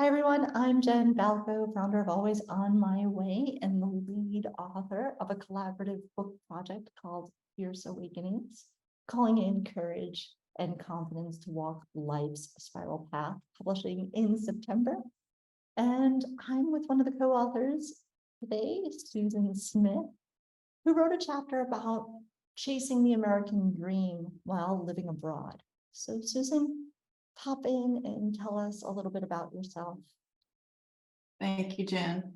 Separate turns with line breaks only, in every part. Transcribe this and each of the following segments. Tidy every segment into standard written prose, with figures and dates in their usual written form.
Hi, everyone. I'm Jenn Baljko, founder of Always On My Way and the lead author of a collaborative book project called Fierce Awakenings, calling in courage and confidence to walk life's spiral path, publishing in September. And I'm with one of the co-authors today, Susan Smith, who wrote a chapter about chasing the American dream while living abroad. So Susan, pop in and tell us a little bit about yourself.
Thank you, Jen.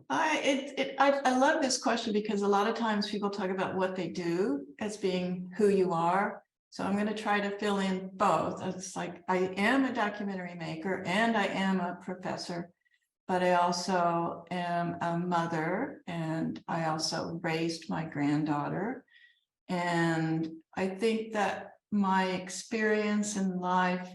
I love this question because a lot of times people talk about what they do as being who you are. So I'm going to try to fill in both. It's like I am a documentary maker and I am a professor, but I also am a mother and I also raised my granddaughter. And I think that my experience in life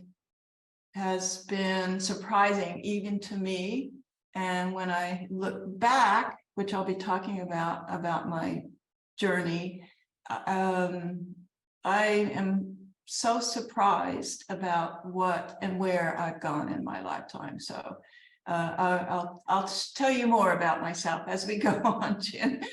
has been surprising even to me. And when I look back, which I'll be talking about my journey, I am so surprised about what and where I've gone in my lifetime. So I'll tell you more about myself as we go on, Jen.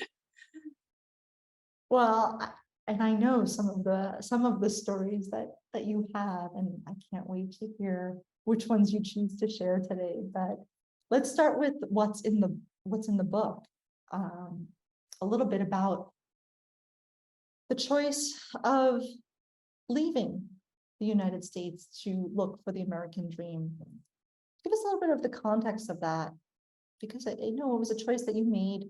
Well, and I know some of the stories that you have, and I can't wait to hear which ones you choose to share today. But let's start with what's in the book. A little bit about the choice of leaving the United States to look for the American dream. Give us a little bit of the context of that, because I know it was a choice that you made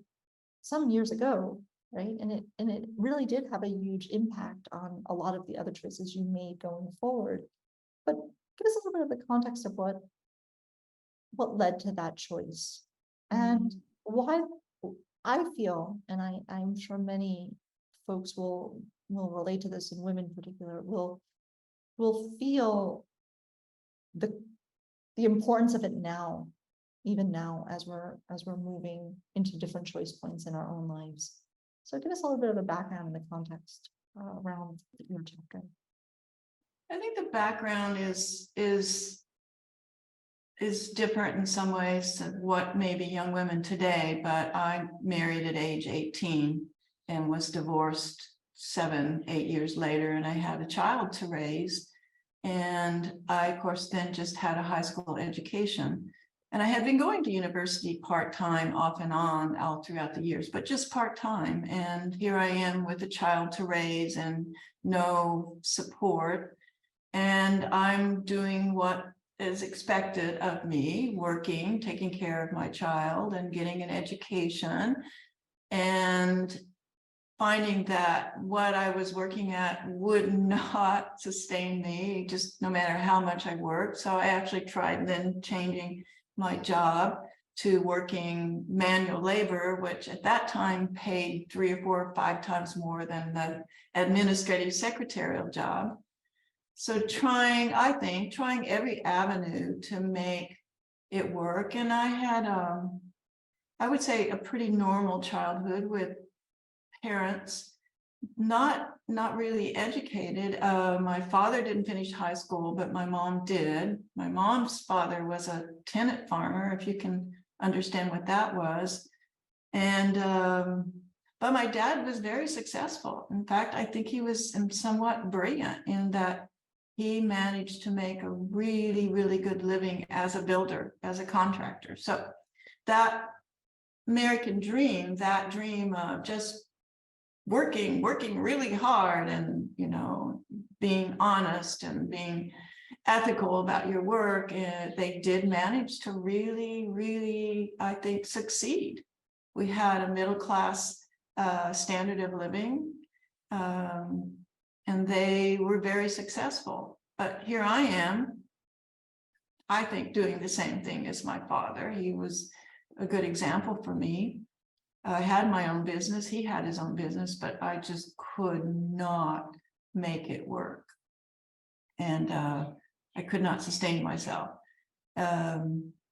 some years ago, right? And it really did have a huge impact on a lot of the other choices you made going forward. But give us a little bit of the context of what led to that choice and why. I feel, and I'm sure many folks will relate to this, and women in particular will feel the importance of it now, even now, as we're moving into different choice points in our own lives. So give us a little bit of the background and the context around your chapter.
I think the background is different in some ways than what maybe young women today, but I married at age 18 and was divorced 7-8 years later, and I had a child to raise. And I, of course, then just had a high school education. And I had been going to university part-time off and on all throughout the years, but just part-time. And here I am with a child to raise and no support. And I'm doing what is expected of me, working, taking care of my child and getting an education, and finding that what I was working at would not sustain me, just no matter how much I worked. So I actually tried then changing my job to working manual labor, which at that time paid 3 or 4 or 5 times more than the administrative secretarial job. So trying every avenue to make it work. And I had, I would say, a pretty normal childhood with parents not really educated. My father didn't finish high school, but my mom did. My mom's father was a tenant farmer, if you can understand what that was. And but my dad was very successful. In fact, I think he was somewhat brilliant in that he managed to make a really, really good living as a builder, as a contractor. So that American dream, that dream of just working really hard and, you know, being honest and being ethical about your work, and they did manage to really, really, I think, succeed. We had a middle class standard of living, and they were very successful. But here I am, I think, doing the same thing as my father. He was a good example for me. I had my own business, he had his own business, but I just could not make it work. And I could not sustain myself.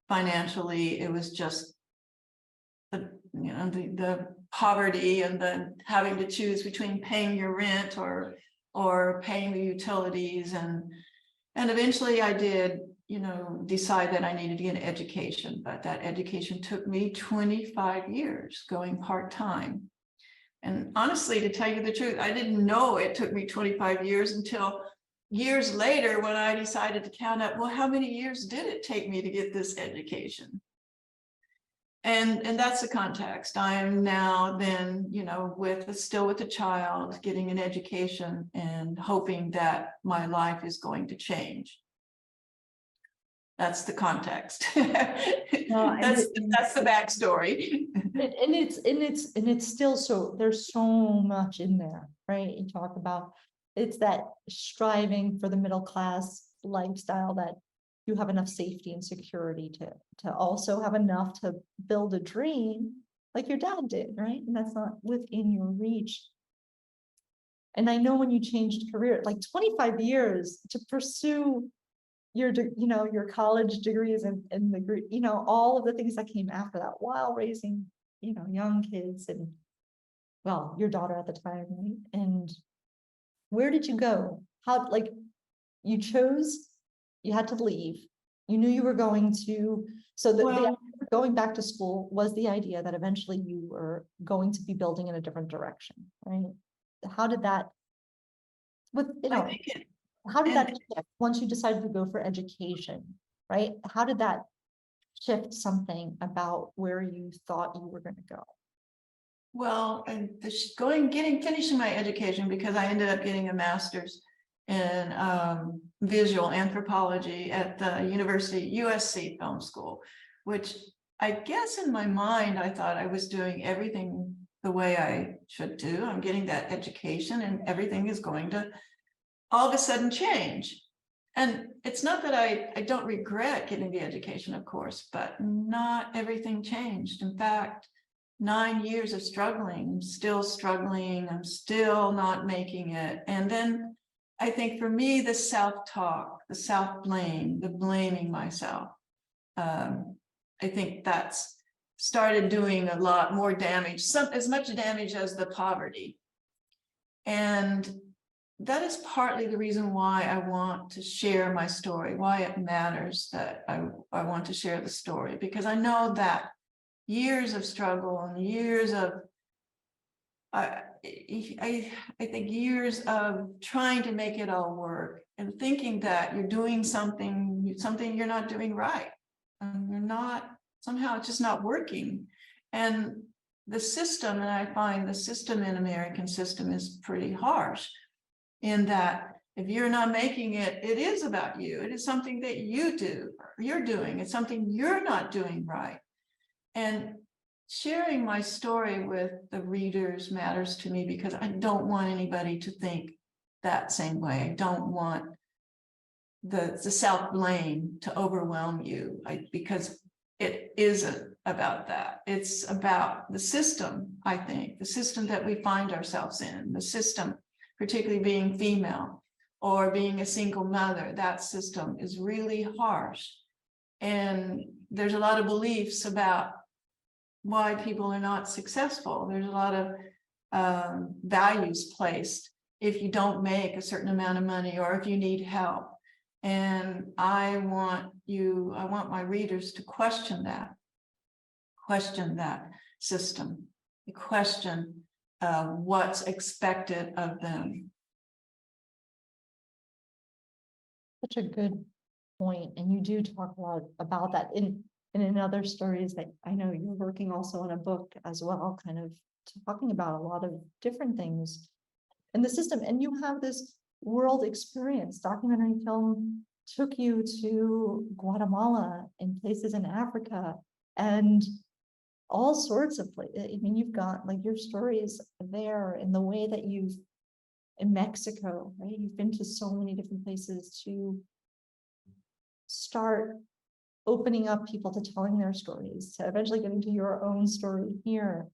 Financially, it was just the poverty and the having to choose between paying your rent or paying the utilities, and eventually I did decide that I needed to get an education, but that education took me 25 years going part-time. And honestly, to tell you the truth, I didn't know it took me 25 years until years later when I decided to count up, well, how many years did it take me to get this education? And that's the context. I am now then, still with a child, getting an education and hoping that my life is going to change. That's the context. That's the backstory.
And it's still so, there's so much in there, right? You talk about, it's that striving for the middle class lifestyle, that you have enough safety and security to also have enough to build a dream like your dad did, right? And that's not within your reach. And I know when you changed career, like 25 years to pursue your college degrees and the all of the things that came after that, while raising young kids and, well, your daughter at the time, right? And where did you go? How, like, you chose, you had to leave, you knew you were going to, so the idea of going back to school was the idea that eventually you were going to be building in a different direction, right? How did that, how did that shift once you decided to go for education, right? How did that shift something about where you thought you were going to go?
Well, and finishing my education, because I ended up getting a master's in visual anthropology at the USC Film School, which I guess in my mind, I thought I was doing everything the way I should do. I'm getting that education and everything is going to all of a sudden change. And it's not that I don't regret getting the education, of course, but not everything changed. In fact, 9 years of struggling, I'm still struggling, I'm still not making it. And then I think for me, the self-talk, the self-blame, the blaming myself, I think that's started doing a lot more damage, as much damage as the poverty. And that is partly the reason why I want to share my story, why it matters that I want to share the story, because I know that years of struggle and years of, I think years of trying to make it all work and thinking that you're doing something you're not doing right. And you're not, somehow it's just not working. And the system, and I find the system in American system is pretty harsh, in that if you're not making it, it is about you. It is something that you're doing. It's something you're not doing right. And sharing my story with the readers matters to me, because I don't want anybody to think that same way. I don't want the self-blame to overwhelm you, because it isn't about that. It's about the system, I think, the system that we find ourselves in, the system, particularly being female or being a single mother. That system is really harsh. And there's a lot of beliefs about why people are not successful. There's a lot of values placed if you don't make a certain amount of money or if you need help. And I want my readers to question that system, question what's expected of them.
Such a good point. And you do talk a lot about that in other stories that I know you're working also on a book as well, kind of talking about a lot of different things in the system. And you have this world experience. Documentary film took you to Guatemala and places in Africa and all sorts of places. I mean, you've got like your stories there in the way that you've in Mexico, right? You've been to so many different places to start opening up people to telling their stories, to eventually getting to your own story here.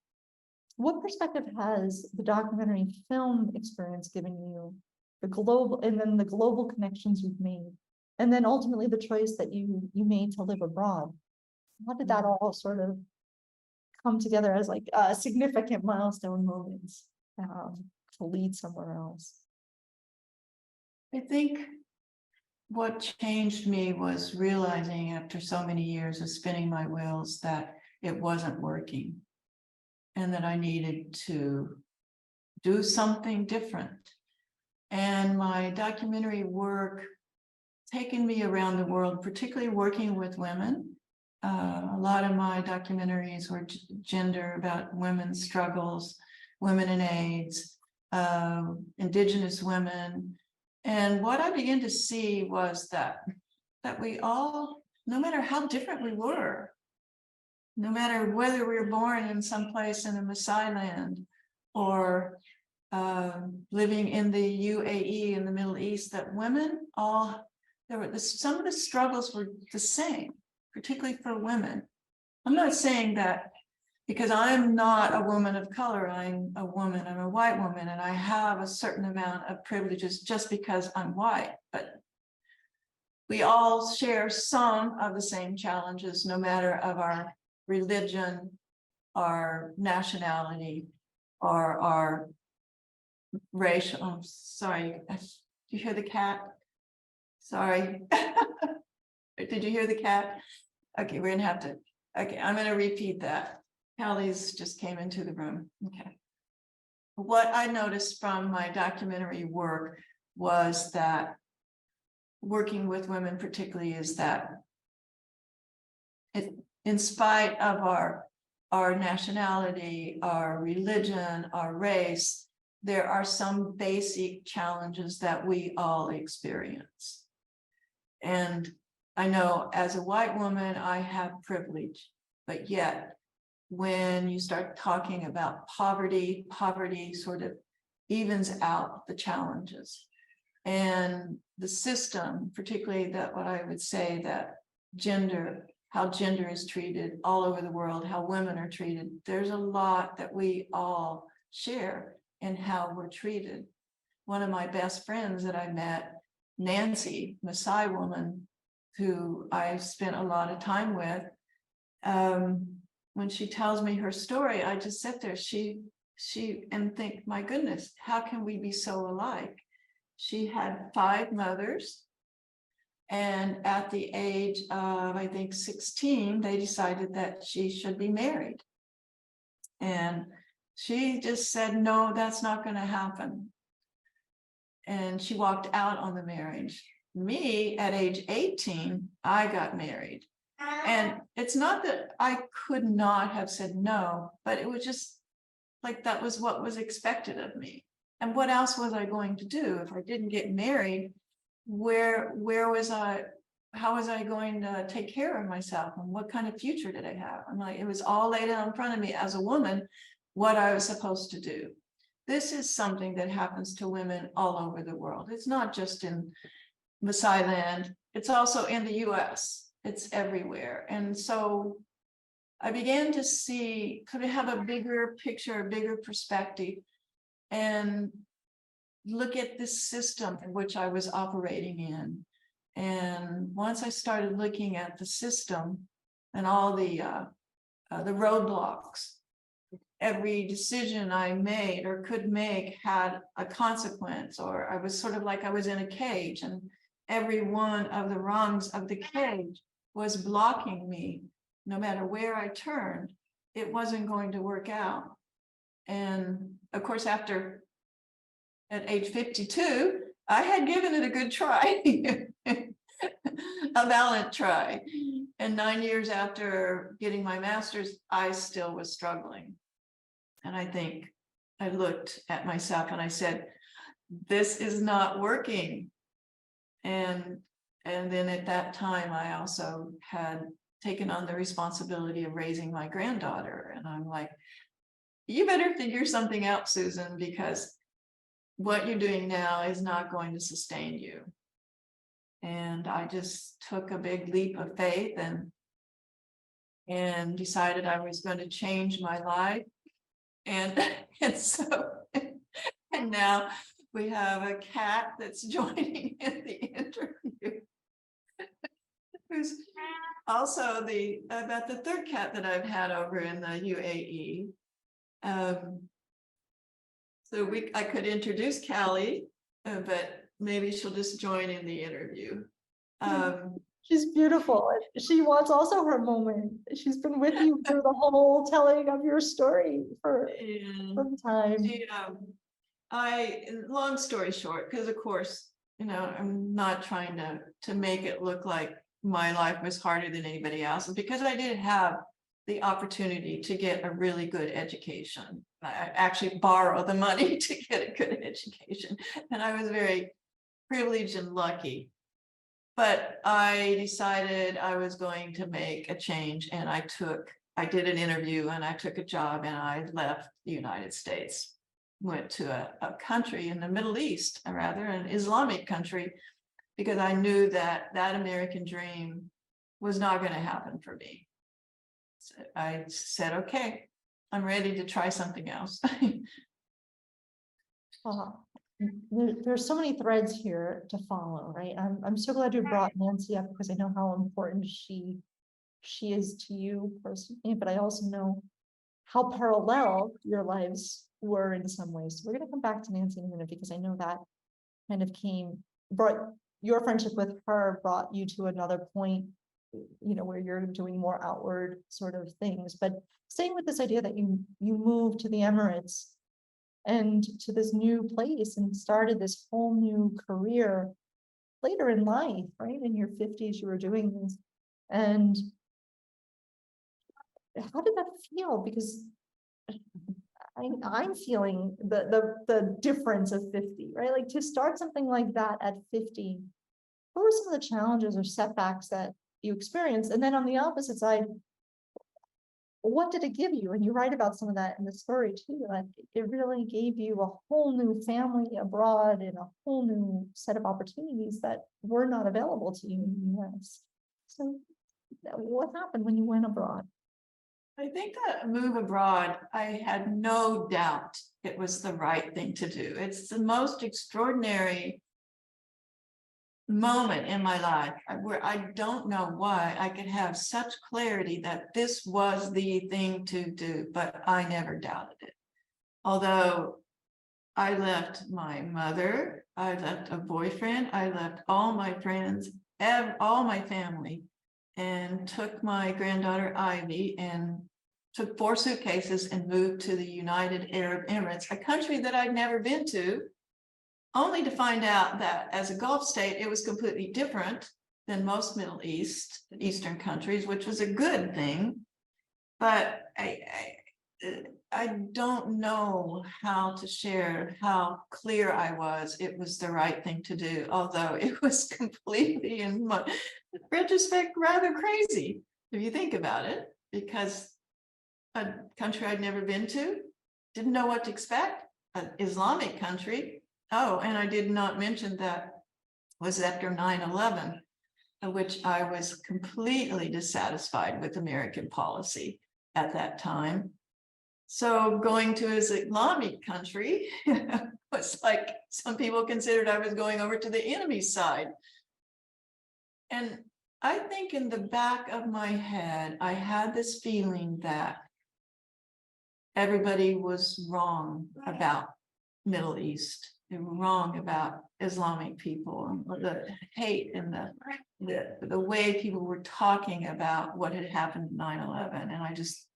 What perspective has the documentary film experience given you, the global connections you've made, and then ultimately the choice that you made to live abroad? How did that all sort of come together as like significant milestone moments to lead somewhere else?
I think what changed me was realizing after so many years of spinning my wheels that it wasn't working and that I needed to do something different. And my documentary work taken me around the world, particularly working with women. A lot of my documentaries were gender, about women's struggles, women in AIDS, Indigenous women. And what I began to see was that we all, no matter how different we were, no matter whether we were born in some place in the Maasai land or living in the UAE in the Middle East, that women all, some of the struggles were the same, particularly for women. I'm not saying that because I'm not a woman of color, I'm a woman, I'm a white woman, and I have a certain amount of privileges just because I'm white, but we all share some of the same challenges, no matter of our religion, our nationality, or our racial. Oh, sorry, did you hear the cat? Sorry. Did you hear the cat? Okay, we're gonna have to, okay, I'm gonna repeat that. Hallie's just came into the room. Okay. What I noticed from my documentary work was that working with women particularly is that in spite of our nationality, our religion, our race, there are some basic challenges that we all experience. And I know as a white woman, I have privilege, but yet when you start talking about poverty, poverty sort of evens out the challenges. And the system, particularly that what I would say that gender, how gender is treated all over the world, how women are treated, there's a lot that we all share in how we're treated. One of my best friends that I met, Nancy, Maasai woman, who I've spent a lot of time with, when she tells me her story, I just sit there, and think, my goodness, how can we be so alike? She had 5 mothers, and at the age of, I think, 16, they decided that she should be married. And she just said, no, that's not going to happen. And she walked out on the marriage. Me, at age 18, I got married. And it's not that I could not have said no, but it was just like that was what was expected of me. And what else was I going to do if I didn't get married? Where was I? How was I going to take care of myself? And what kind of future did I have? I'm like, it was all laid out in front of me as a woman, what I was supposed to do. This is something that happens to women all over the world. It's not just in Maasai land, it's also in the US. It's everywhere. And so I began to see, could I have a bigger picture, a bigger perspective, and look at this system in which I was operating in. And once I started looking at the system and all the roadblocks, every decision I made or could make had a consequence, or I was sort of like I was in a cage, and every one of the rungs of the cage was blocking me. No matter where I turned, it wasn't going to work out. And of course, at age 52, I had given it a good try, a valiant try. And 9 years after getting my master's, I still was struggling. And I think I looked at myself and I said, this is not working. And then at that time, I also had taken on the responsibility of raising my granddaughter. And I'm like, you better figure something out, Susan, because what you're doing now is not going to sustain you. And I just took a big leap of faith and decided I was going to change my life. And so, and now we have a cat that's joining in the interview, who's also about the 3rd cat that I've had over in the UAE. So I could introduce Callie, but maybe she'll just join in the interview.
She's beautiful. She wants also her moment. She's been with you through the whole telling of your story for
and
some time.
long story short, because of course, I'm not trying to make it look like my life was harder than anybody else's, because I did have the opportunity to get a really good education. I actually borrow the money to get a good education, and I was very privileged and lucky. But I decided I was going to make a change, and I did an interview, and I took a job, and I left the United States, went to a country in the Middle East, or rather an Islamic country, because I knew that American dream was not going to happen for me. So I said, okay, I'm ready to try something else.
There's so many threads here to follow, right? I'm so glad you brought Nancy up, because I know how important she is to you personally, but I also know how parallel your lives were in some ways. So we're going to come back to Nancy in a minute, because I know that kind of brought your friendship with her brought you to another point, where you're doing more outward sort of things. But staying with this idea that you moved to the Emirates and to this new place and started this whole new career later in life, right? In your 50s, you were doing this. And how did that feel? Because I'm feeling the difference of 50, right? Like, to start something like that at 50, what were some of the challenges or setbacks that you experienced? And then on the opposite side, what did it give you? And you write about some of that in the story too. Like, it really gave you a whole new family abroad and a whole new set of opportunities that were not available to you in the US. So what happened when you went abroad?
I think that move abroad, I had no doubt it was the right thing to do. It's the most extraordinary moment in my life where I don't know why I could have such clarity that this was the thing to do, but I never doubted it. Although I left my mother, I left a boyfriend, I left all my friends, all my family, and took my granddaughter Ivy and took 4 suitcases and moved to the United Arab Emirates, a country that I'd never been to, only to find out that as a Gulf state, it was completely different than most Eastern countries, which was a good thing. But I don't know how to share how clear I was. It was the right thing to do, although it was completely, in retrospect, rather crazy if you think about it, because a country I'd never been to, didn't know what to expect, an Islamic country. Oh, and I did not mention that was after 9/11, in which I was completely dissatisfied with American policy at that time. So going to an Islamic country was like, some people considered I was going over to the enemy side. And I think in the back of my head, I had this feeling that everybody was wrong about Middle East. They were wrong about Islamic people, and the hate and the way people were talking about what had happened in 9/11. And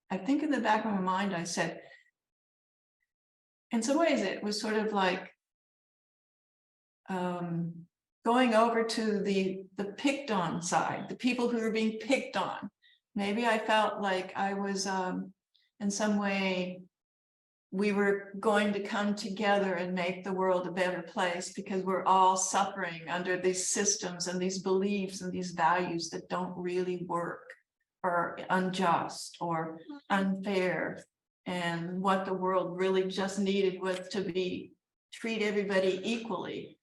I think in the back of my mind, I said, in some ways, it was sort of like going over to the picked on side, the people who were being picked on. Maybe I felt like I was in some way, we were going to come together and make the world a better place, because we're all suffering under these systems and these beliefs and these values that don't really work, or unjust or unfair. And what the world really just needed was to treat everybody equally.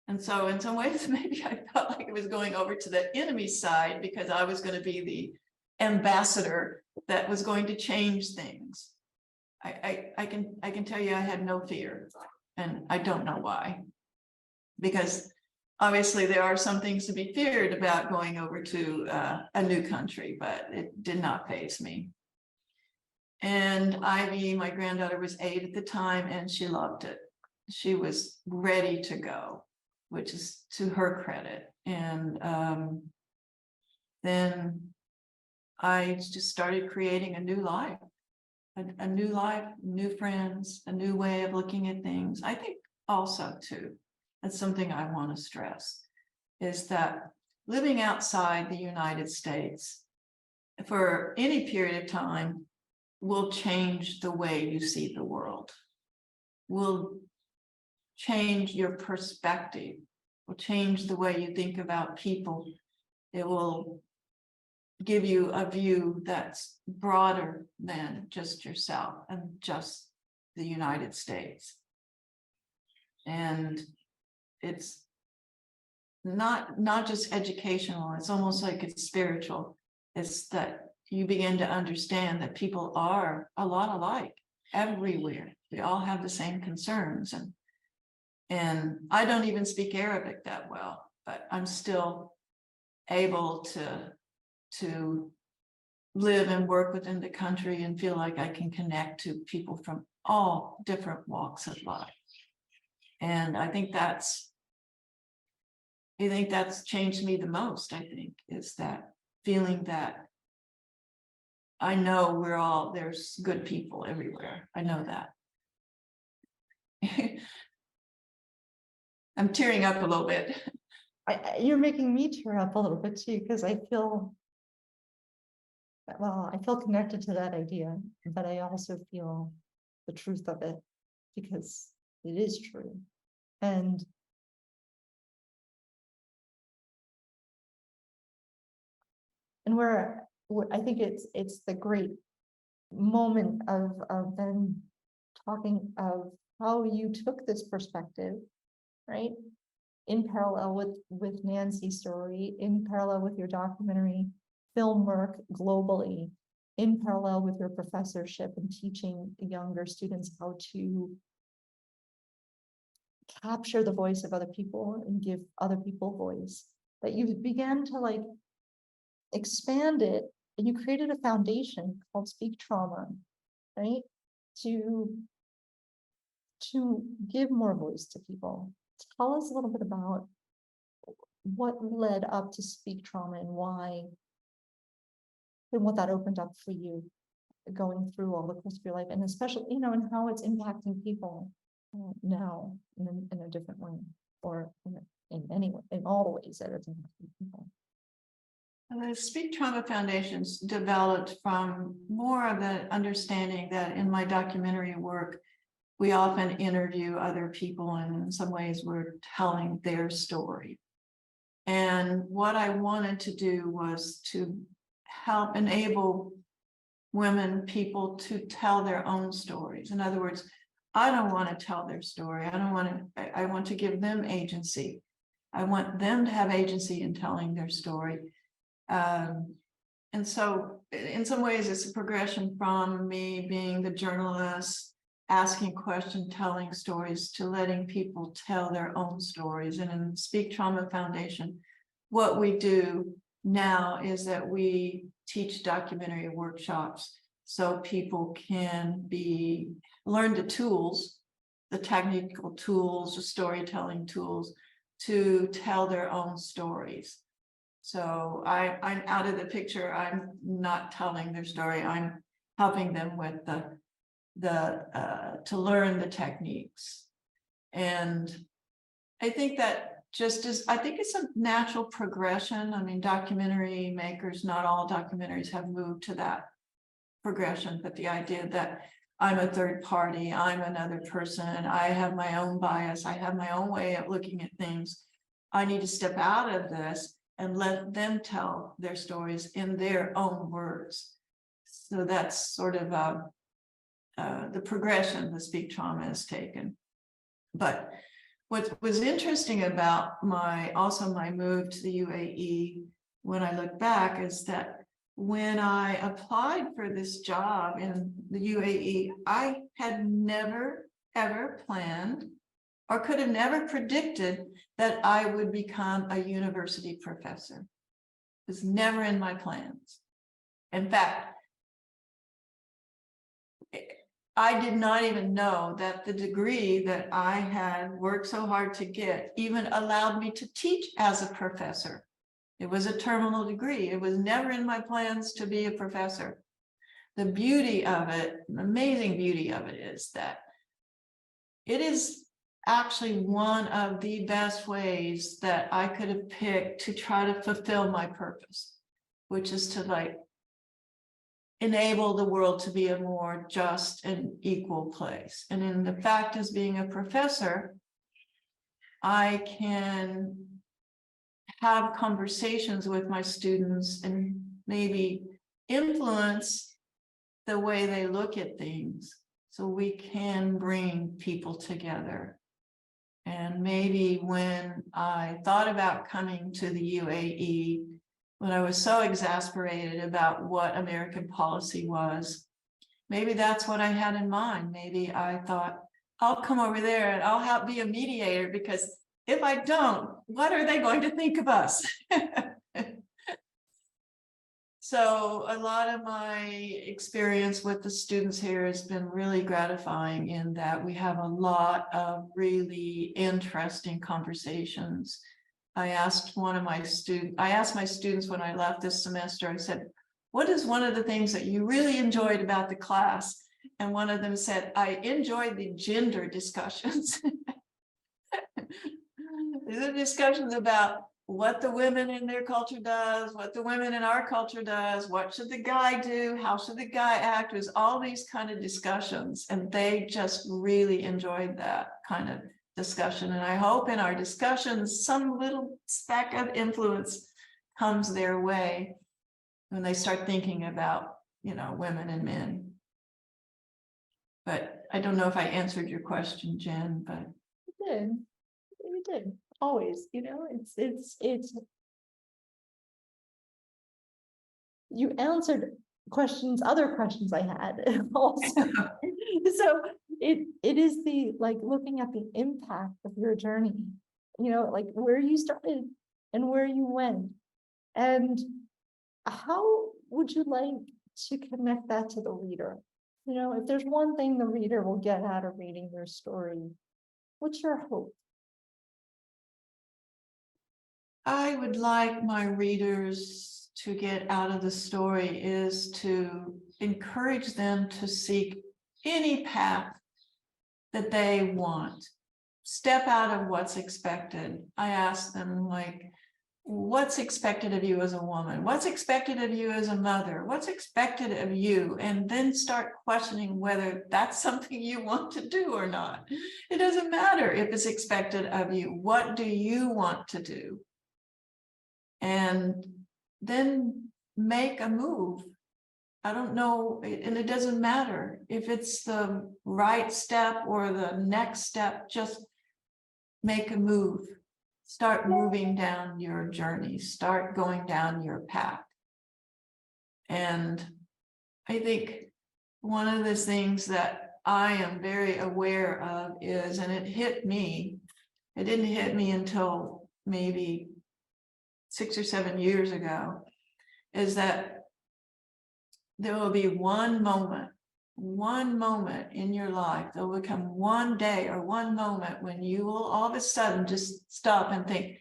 And so in some ways, maybe I felt like it was going over to the enemy side, because I was going to be the ambassador that was going to change things. I can tell you I had no fear, and I don't know why, because obviously there are some things to be feared about going over to a new country, but it did not faze me. And Ivy, my granddaughter, was 8 at the time, and she loved it. She was ready to go, which is to her credit. And then I just started creating a new life, a new life, new friends, a new way of looking at things. I think also too, that's something I want to stress, is that living outside the United States for any period of time will change the way you see the world, will change your perspective, will change the way you think about people. It will give you a view that's broader than just yourself and just the United States. And it's not just educational, it's almost like it's spiritual. It's that you begin to understand that people are a lot alike everywhere. We all have the same concerns. And I don't even speak Arabic that well, but I'm still able to live and work within the country and feel like I can connect to people from all different walks of life. And I think that's changed me the most, I think, is that feeling that I know there's good people everywhere. I know that. I'm tearing up a little bit.
You're making me tear up a little bit too, because I feel connected to that idea, but I also feel the truth of it, because it is true. And where I think it's the great moment of then talking of how you took this perspective, right? In parallel with Nancy's story, in parallel with your documentary film work globally, in parallel with your professorship and teaching younger students how to capture the voice of other people and give other people voice, that you began to like expand it, and you created a foundation called Speak Trauma, right? To give more voice to people. Tell us a little bit about what led up to Speak Trauma and why, and what that opened up for you going through all the course of your life, and especially, and how it's impacting people now in a different way, or in all the ways that it's impacting people.
The Speak Trauma Foundation's developed from more of the understanding that in my documentary work, we often interview other people, and in some ways we're telling their story. And what I wanted to do was to help enable people to tell their own stories. In other words, I don't want to tell their story. I want to give them agency. I want them to have agency in telling their story. And so in some ways, it's a progression from me being the journalist, asking questions, telling stories, to letting people tell their own stories. And in Speak Trauma Foundation, what we do now is that we teach documentary workshops so people can learn the tools, the technical tools, the storytelling tools to tell their own stories. So I'm out of the picture. I'm not telling their story. I'm helping them with to learn the techniques. And I think that I think it's a natural progression. I mean, documentary makers, not all documentaries have moved to that progression, but the idea that I'm a third party, I'm another person, I have my own bias, I have my own way of looking at things. I need to step out of this and let them tell their stories in their own words. So that's sort of the progression the Speak Trauma has taken. But what was interesting about my move to the UAE, when I look back, is that when I applied for this job in the UAE, I had never, ever planned or could have never predicted that I would become a university professor. It was never in my plans. In fact, I did not even know that the degree that I had worked so hard to get even allowed me to teach as a professor. It was a terminal degree. It was never in my plans to be a professor. The beauty of it, the amazing beauty of it, is that it is actually one of the best ways that I could have picked to try to fulfill my purpose, which is to like enable the world to be a more just and equal place. And in the fact as being a professor, I can have conversations with my students and maybe influence the way they look at things, so we can bring people together. And maybe when I thought about coming to the UAE, when I was so exasperated about what American policy was, maybe that's what I had in mind. Maybe I thought, I'll come over there and I'll be a mediator, because if I don't, what are they going to think of us? So a lot of my experience with the students here has been really gratifying, in that we have a lot of really interesting conversations. I asked my students when I left this semester, I said, what is one of the things that you really enjoyed about the class? And one of them said, I enjoyed the gender discussions. These are discussions about what the women in their culture does, what the women in our culture does, what should the guy do, how should the guy act. There's all these kind of discussions, and they just really enjoyed that kind of discussion. And I hope in our discussions, some little speck of influence comes their way when they start thinking about, women and men. But I don't know if I answered your question, Jen, but.
You did. Always, it's you answered other questions I had also. So it is the, like, looking at the impact of your journey, like where you started and where you went, and how would you like to connect that to the reader? If there's one thing the reader will get out of reading your story, what's your hope?
I would like my readers to get out of the story is to encourage them to seek any path that they want. Step out of what's expected. I ask them, like, what's expected of you as a woman? What's expected of you as a mother? What's expected of you? And then start questioning whether that's something you want to do or not. It doesn't matter if it's expected of you. What do you want to do? And then make a move. I don't know, and it doesn't matter if it's the right step or the next step, just make a move. Start moving down your journey, start going down your path. And I think one of the things that I am very aware of is, and it didn't hit me until maybe 6 or 7 years ago, is that there will be one moment in your life, there will become one day or one moment when you will all of a sudden just stop and think,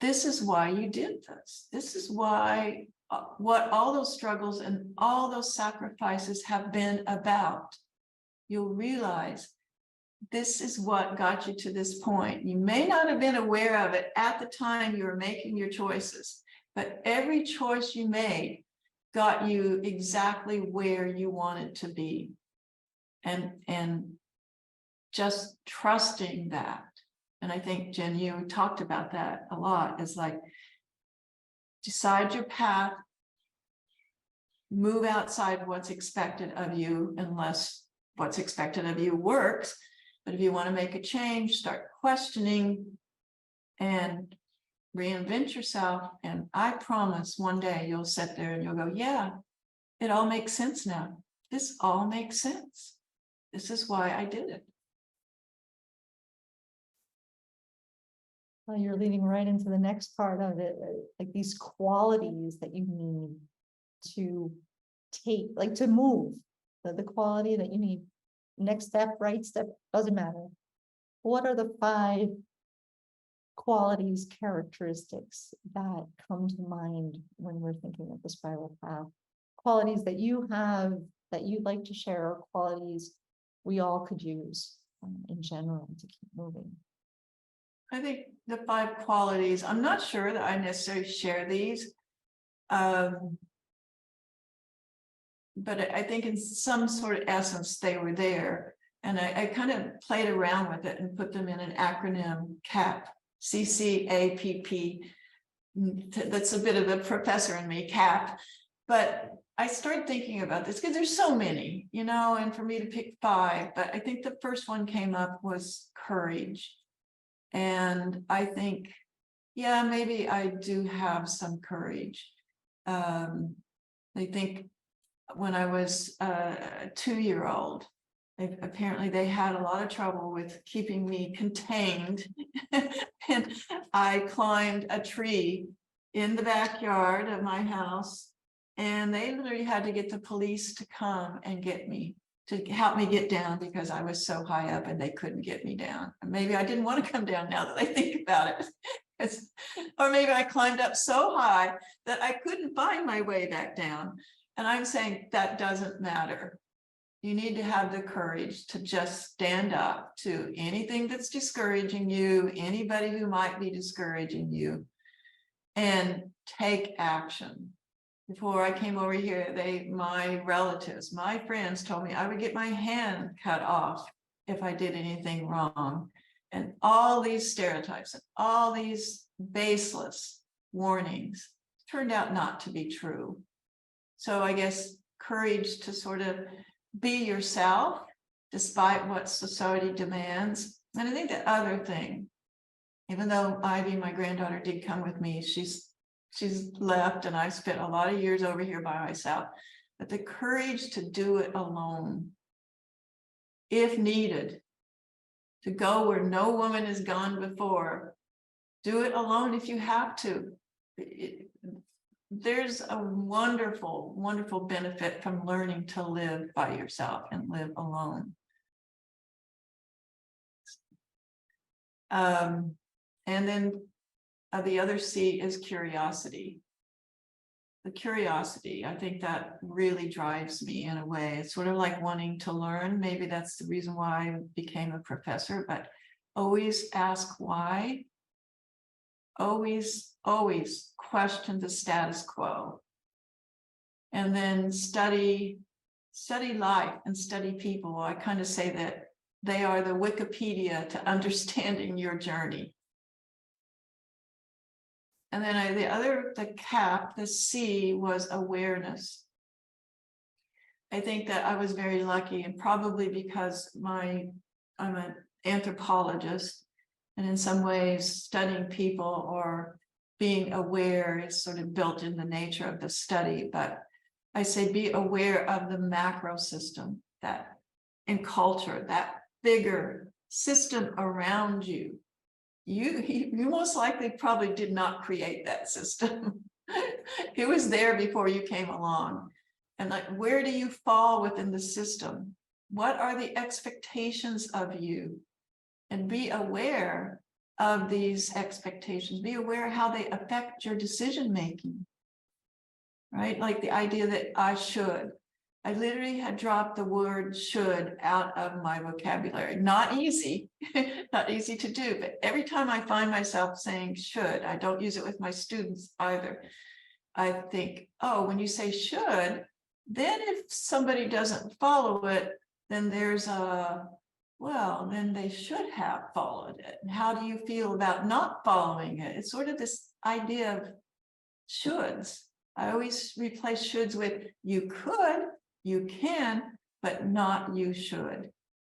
this is why you did this. This is why, what all those struggles and all those sacrifices have been about. You'll realize this is what got you to this point. You may not have been aware of it at the time you were making your choices, but every choice you made got you exactly where you wanted to be. And just trusting that. And I think, Jen, you talked about that a lot, is like, decide your path, move outside what's expected of you, unless what's expected of you works. But if you want to make a change, start questioning and reinvent yourself. And I promise one day you'll sit there and you'll go, yeah, it all makes sense now. This all makes sense. This is why I did it.
Well, you're leading right into the next part of it, like these qualities that you need to take, like to move, the quality that you need next step, right step, doesn't matter. What are the 5 qualities, characteristics that come to mind when we're thinking of the spiral path? Qualities that you have that you'd like to share, or qualities we all could use in general to keep moving?
I think the 5 qualities, I'm not sure that I necessarily share these. But I think in some sort of essence, they were there. And I kind of played around with it and put them in an acronym, CAP, CCAPP. That's a bit of a professor in me, CAP. But I started thinking about this because there's so many, you know, and for me to pick 5, but I think the first one came up was courage. And I think, yeah, maybe I do have some courage. I think when I was a 2-year-old, apparently they had a lot of trouble with keeping me contained. And I climbed a tree in the backyard of my house, and they literally had to get the police to come and get me, to help me get down, because I was so high up and they couldn't get me down. And maybe I didn't want to come down now that I think about it. Or maybe I climbed up so high that I couldn't find my way back down. And I'm saying that doesn't matter. You need to have the courage to just stand up to anything that's discouraging you, anybody who might be discouraging you, and take action. Before I came over here, my relatives, my friends told me I would get my hand cut off if I did anything wrong. And all these stereotypes and all these baseless warnings turned out not to be true. So I guess courage to sort of be yourself despite what society demands. And I think the other thing, even though Ivy, my granddaughter, did come with me, she's left, and I've spent a lot of years over here by myself, but the courage to do it alone, if needed, to go where no woman has gone before, do it alone if you have to. There's a wonderful, wonderful benefit from learning to live by yourself and live alone. And then the other C is curiosity. The curiosity, I think that really drives me in a way. It's sort of like wanting to learn. Maybe that's the reason why I became a professor, but always ask why. Always, always question the status quo. And then study life and study people. I kind of say that they are the Wikipedia to understanding your journey. And then the CAP, the C, was awareness. I think that I was very lucky, and probably because I'm an anthropologist, and in some ways studying people or being aware is sort of built in the nature of the study. But I say be aware of the macro system, that in culture, that bigger system around you. You most likely probably did not create that system. It was there before you came along. And like, where do you fall within the system? What are the expectations of you? And be aware of these expectations. Be aware how they affect your decision making. Right? Like the idea that I should. I literally had dropped the word should out of my vocabulary. Not easy, not easy to do, but every time I find myself saying should, I don't use it with my students either. I think, oh, when you say should, then if somebody doesn't follow it, then there's well, then they should have followed it. And how do you feel about not following it? It's sort of this idea of shoulds. I always replace shoulds with you could, you can, but not you should.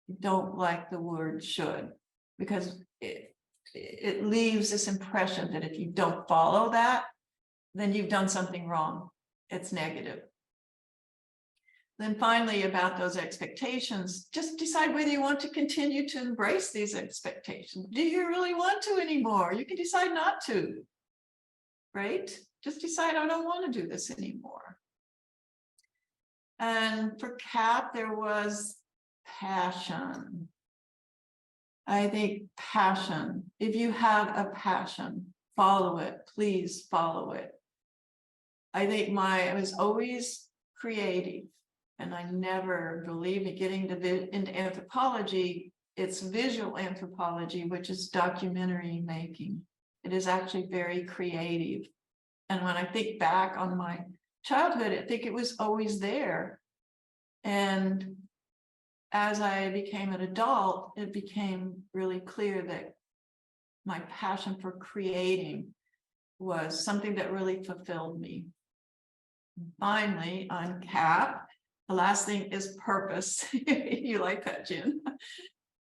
I don't like the word should, because it leaves this impression that if you don't follow that, then you've done something wrong. It's negative. Then finally, about those expectations, just decide whether you want to continue to embrace these expectations. Do you really want to anymore? You can decide not to, right? Just decide, I don't want to do this anymore. And for CAP, there was passion. I think passion, if you have a passion, follow it, please follow it. I think I was always creative, and I never believed in getting into anthropology. It's visual anthropology, which is documentary making. It is actually very creative. And when I think back on my childhood, I think it was always there. And as I became an adult, it became really clear that my passion for creating was something that really fulfilled me. Finally, on CAP, the last thing is purpose. You like that, Jen?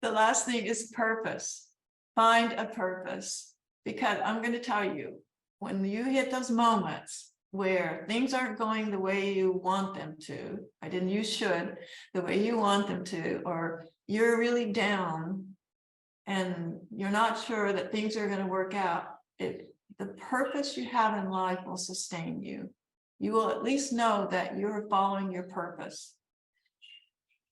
The last thing is purpose. Find a purpose. Because I'm going to tell you, when you hit those moments where things aren't going the way you want them to, I didn't use should, the way you want them to, or you're really down and you're not sure that things are going to work out, the purpose you have in life will sustain you. You will at least know that you're following your purpose.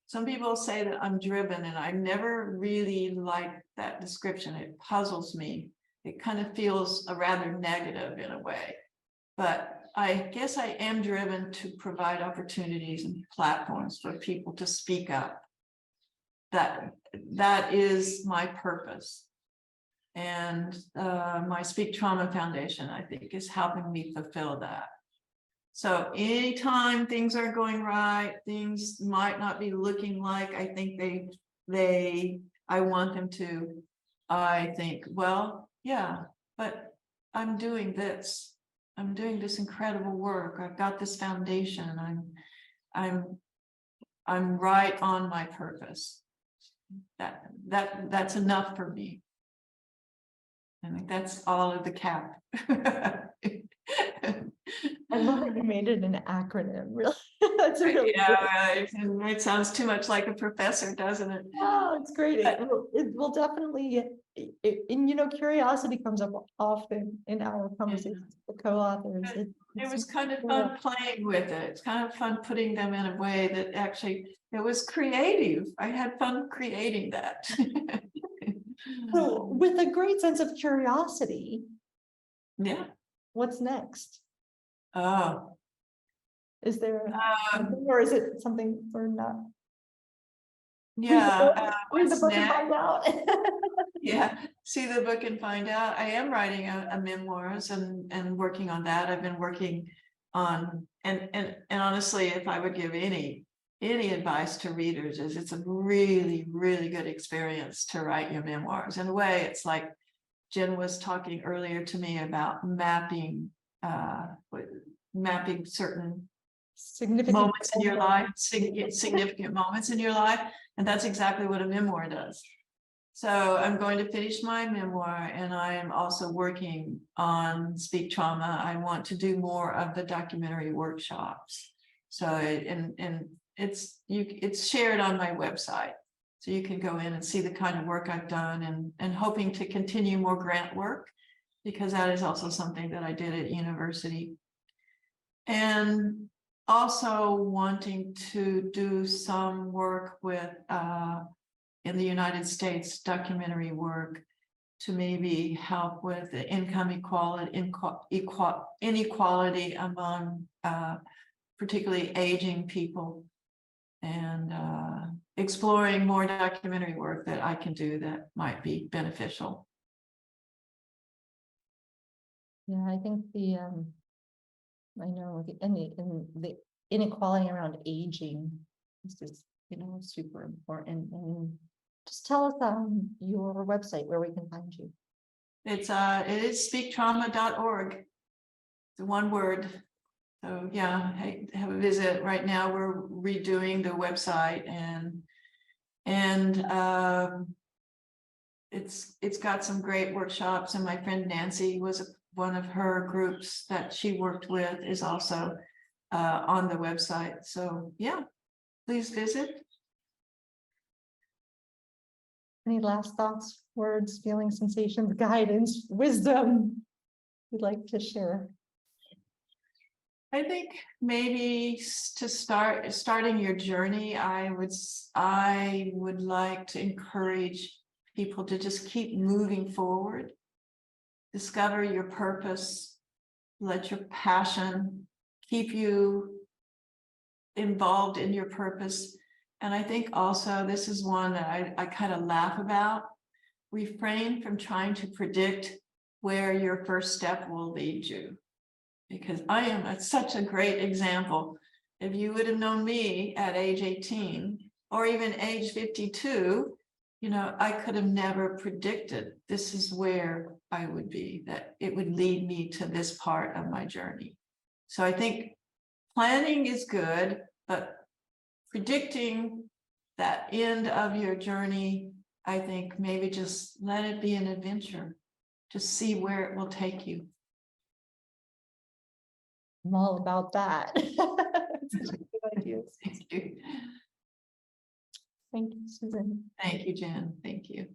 Some people say that I'm driven, and I never really like that description. It puzzles me. It kind of feels rather negative in a way. But I guess I am driven to provide opportunities and platforms for people to speak up. That is my purpose. And my Speak Trauma Foundation, I think, is helping me fulfill that. So anytime things aren't going right, things might not be looking like I think I want them to, I think, well, yeah, but I'm doing this. I'm doing this incredible work. I've got this foundation. I'm right on my purpose. That's enough for me. I think that's all of the CAP.
I love that you made it an acronym. Really, that's a really
Yeah, right. And it sounds too much like a professor, doesn't it?
Oh, it's great. It will definitely, and curiosity comes up often in our conversations with co-authors.
It was kind of fun playing with it. It's kind of fun putting them in a way that actually it was creative. I had fun creating that.
So, with a great sense of curiosity,
Yeah.
what's next?
Oh.
Is there something, or is it something we're not?
Yeah.
Read the book and find out.
Yeah, see the book and find out. I am writing a memoirs and working on that. I've been working on and honestly, if I would give any advice to readers, is it's a really, really good experience to write your memoirs. In a way, it's like Jen was talking earlier to me about mapping certain
Significant
moments in your life, significant moments in your life, and that's exactly what a memoir does. So I'm going to finish my memoir, and I am also working on Speak Trauma. I want to do more of the documentary workshops. So it's shared on my website, so you can go in and see the kind of work I've done, and hoping to continue more grant work, because that is also something that I did at university. And also wanting to do some work with in the United States, documentary work to maybe help with the income inequality among particularly aging people, and exploring more documentary work that I can do that might be beneficial.
Yeah, I think I know the inequality around aging is just, super important. And just tell us your website where we can find you.
It is speaktrauma.org. It's one word. So yeah, have a visit. Right now we're redoing the website, and it's got some great workshops, and my friend Nancy was one of her groups that she worked with is also on the website. So yeah, please visit.
Any last thoughts, words, feelings, sensations, guidance, wisdom you'd like to share?
I think maybe to starting your journey, I would like to encourage people to just keep moving forward, discover your purpose, let your passion keep you involved in your purpose. And I think also this is one that I kind of laugh about. Refrain from trying to predict where your first step will lead you. Because I am such a great example. If you would have known me at age 18 or even age 52, you know, I could have never predicted this is where I would be, that it would lead me to this part of my journey. So I think planning is good, but predicting that end of your journey, I think maybe just let it be an adventure, just see where it will take you.
I'm all about that. Such a good idea.
Thank you.
Thank you, Susan.
Thank you, Jen. Thank you.